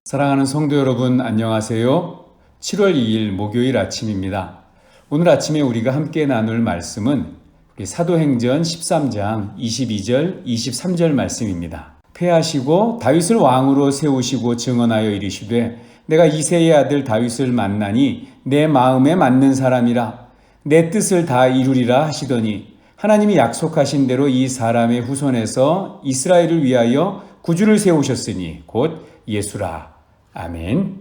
사랑하는 성도 여러분, 안녕하세요. 7월 2일 목요일 아침입니다. 오늘 아침에 우리가 함께 나눌 말씀은 사도행전 13장 22절, 23절 말씀입니다. 패하시고 다윗을 왕으로 세우시고 증언하여 이르시되 내가 이새의 아들 다윗을 만나니 내 마음에 맞는 사람이라 내 뜻을 다 이루리라 하시더니 하나님이 약속하신 대로 이 사람의 후손에서 이스라엘을 위하여 구주를 세우셨으니 곧 예수라. 아멘.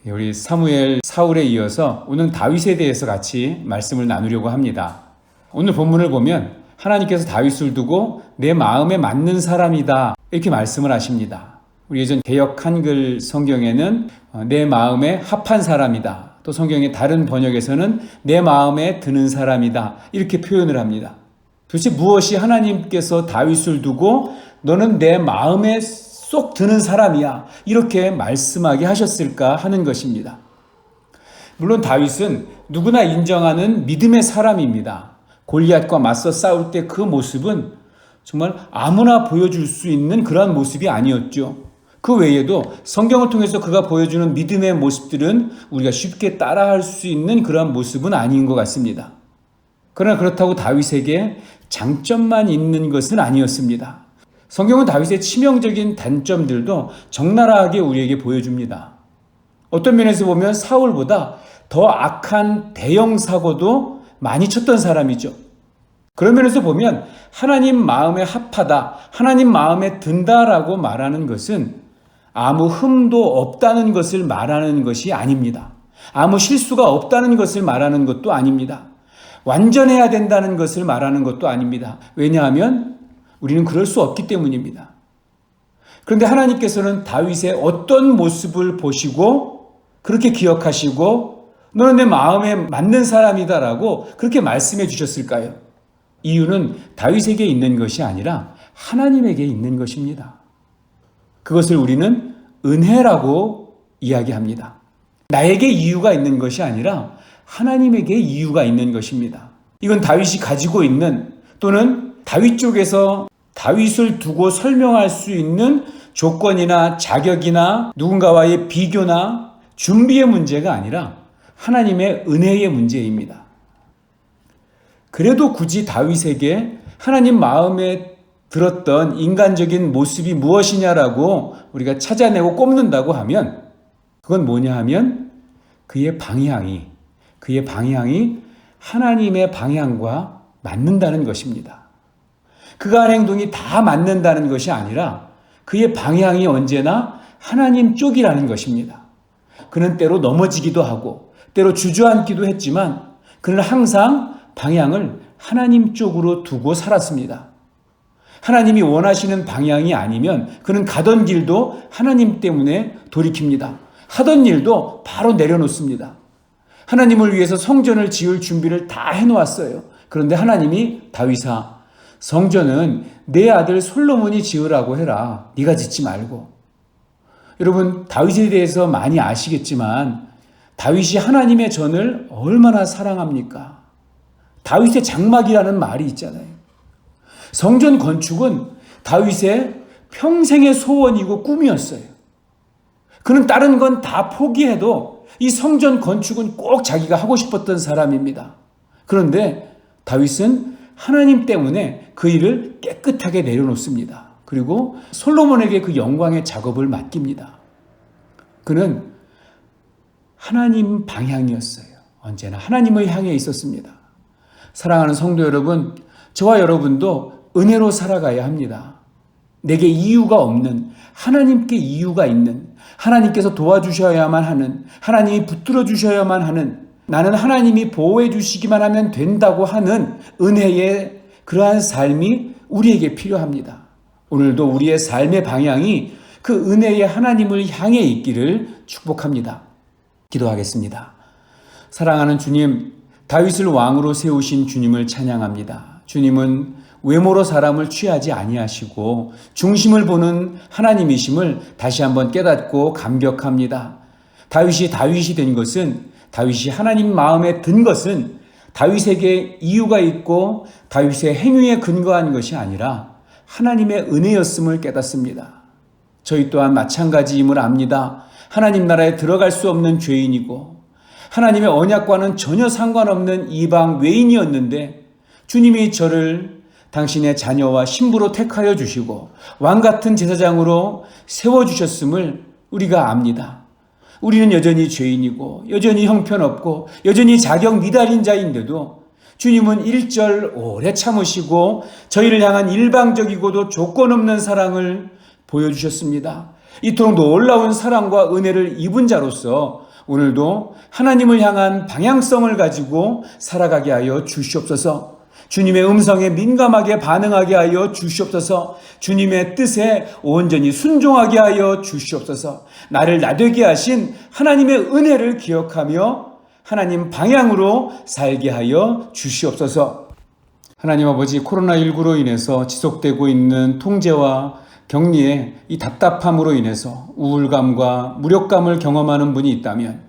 우리 사무엘 사울에 이어서 오늘 다윗에 대해서 같이 말씀을 나누려고 합니다. 오늘 본문을 보면 하나님께서 다윗을 두고 내 마음에 맞는 사람이다 이렇게 말씀을 하십니다. 우리 예전 개역 한글 성경에는 내 마음에 합한 사람이다. 또 성경의 다른 번역에서는 내 마음에 드는 사람이다 이렇게 표현을 합니다. 도대체 무엇이 하나님께서 다윗을 두고 너는 내 마음에 쏙 드는 사람이야 이렇게 말씀하게 하셨을까 하는 것입니다. 물론 다윗은 누구나 인정하는 믿음의 사람입니다. 골리앗과 맞서 싸울 때 그 모습은 정말 아무나 보여줄 수 있는 그런 모습이 아니었죠. 그 외에도 성경을 통해서 그가 보여주는 믿음의 모습들은 우리가 쉽게 따라할 수 있는 그런 모습은 아닌 것 같습니다. 그러나 그렇다고 다윗에게 장점만 있는 것은 아니었습니다. 성경은 다윗의 치명적인 단점들도 적나라하게 우리에게 보여줍니다. 어떤 면에서 보면 사울보다 더 악한 대형 사고도 많이 쳤던 사람이죠. 그런 면에서 보면 하나님 마음에 합하다, 하나님 마음에 든다라고 말하는 것은 아무 흠도 없다는 것을 말하는 것이 아닙니다. 아무 실수가 없다는 것을 말하는 것도 아닙니다. 완전해야 된다는 것을 말하는 것도 아닙니다. 왜냐하면 우리는 그럴 수 없기 때문입니다. 그런데 하나님께서는 다윗의 어떤 모습을 보시고 그렇게 기억하시고 너는 내 마음에 맞는 사람이다라고 그렇게 말씀해 주셨을까요? 이유는 다윗에게 있는 것이 아니라 하나님에게 있는 것입니다. 그것을 우리는 은혜라고 이야기합니다. 나에게 이유가 있는 것이 아니라 하나님에게 이유가 있는 것입니다. 이건 다윗이 가지고 있는 또는 다윗 쪽에서 다윗을 두고 설명할 수 있는 조건이나 자격이나 누군가와의 비교나 준비의 문제가 아니라 하나님의 은혜의 문제입니다. 그래도 굳이 다윗에게 하나님 마음에 들었던 인간적인 모습이 무엇이냐라고 우리가 찾아내고 꼽는다고 하면 그건 뭐냐 하면 그의 방향이 하나님의 방향과 맞는다는 것입니다. 그가 한 행동이 다 맞는다는 것이 아니라 그의 방향이 언제나 하나님 쪽이라는 것입니다. 그는 때로 넘어지기도 하고 때로 주저앉기도 했지만 그는 항상 방향을 하나님 쪽으로 두고 살았습니다. 하나님이 원하시는 방향이 아니면 그는 가던 길도 하나님 때문에 돌이킵니다. 하던 일도 바로 내려놓습니다. 하나님을 위해서 성전을 지을 준비를 다 해놓았어요. 그런데 하나님이 다윗아 성전은 내 아들 솔로몬이 지으라고 해라. 네가 짓지 말고. 여러분 다윗에 대해서 많이 아시겠지만 다윗이 하나님의 전을 얼마나 사랑합니까? 다윗의 장막이라는 말이 있잖아요. 성전 건축은 다윗의 평생의 소원이고 꿈이었어요. 그는 다른 건 다 포기해도 이 성전 건축은 꼭 자기가 하고 싶었던 사람입니다. 그런데 다윗은 하나님 때문에 그 일을 깨끗하게 내려놓습니다. 그리고 솔로몬에게 그 영광의 작업을 맡깁니다. 그는 하나님 방향이었어요. 언제나 하나님을 향해 있었습니다. 사랑하는 성도 여러분, 저와 여러분도 은혜로 살아가야 합니다. 내게 이유가 없는, 하나님께 이유가 있는, 하나님께서 도와주셔야만 하는, 하나님이 붙들어 주셔야만 하는, 나는 하나님이 보호해 주시기만 하면 된다고 하는 은혜의 그러한 삶이 우리에게 필요합니다. 오늘도 우리의 삶의 방향이 그 은혜의 하나님을 향해 있기를 축복합니다. 기도하겠습니다. 사랑하는 주님, 다윗을 왕으로 세우신 주님을 찬양합니다. 주님은 외모로 사람을 취하지 아니하시고 중심을 보는 하나님이심을 다시 한번 깨닫고 감격합니다. 다윗이 된 것은 다윗이 하나님 마음에 든 것은 다윗에게 이유가 있고 다윗의 행위에 근거한 것이 아니라 하나님의 은혜였음을 깨닫습니다. 저희 또한 마찬가지임을 압니다. 하나님 나라에 들어갈 수 없는 죄인이고 하나님의 언약과는 전혀 상관없는 이방 외인이었는데 주님이 저를 당신의 자녀와 신부로 택하여 주시고 왕같은 제사장으로 세워주셨음을 우리가 압니다. 우리는 여전히 죄인이고 여전히 형편없고 여전히 자격 미달인 자인데도 주님은 1절 오래 참으시고 저희를 향한 일방적이고도 조건 없는 사랑을 보여주셨습니다. 이토록 놀라운 사랑과 은혜를 입은 자로서 오늘도 하나님을 향한 방향성을 가지고 살아가게 하여 주시옵소서. 주님의 음성에 민감하게 반응하게 하여 주시옵소서. 주님의 뜻에 온전히 순종하게 하여 주시옵소서. 나를 나되게 하신 하나님의 은혜를 기억하며 하나님 방향으로 살게 하여 주시옵소서. 하나님 아버지, 코로나19로 인해서 지속되고 있는 통제와 격리의 이 답답함으로 인해서 우울감과 무력감을 경험하는 분이 있다면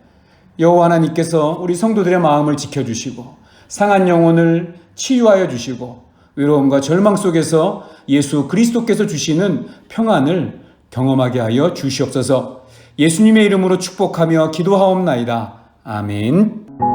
여호와 하나님께서 우리 성도들의 마음을 지켜주시고 상한 영혼을 치유하여 주시고 외로움과 절망 속에서 예수 그리스도께서 주시는 평안을 경험하게 하여 주시옵소서. 예수님의 이름으로 축복하며 기도하옵나이다. 아멘.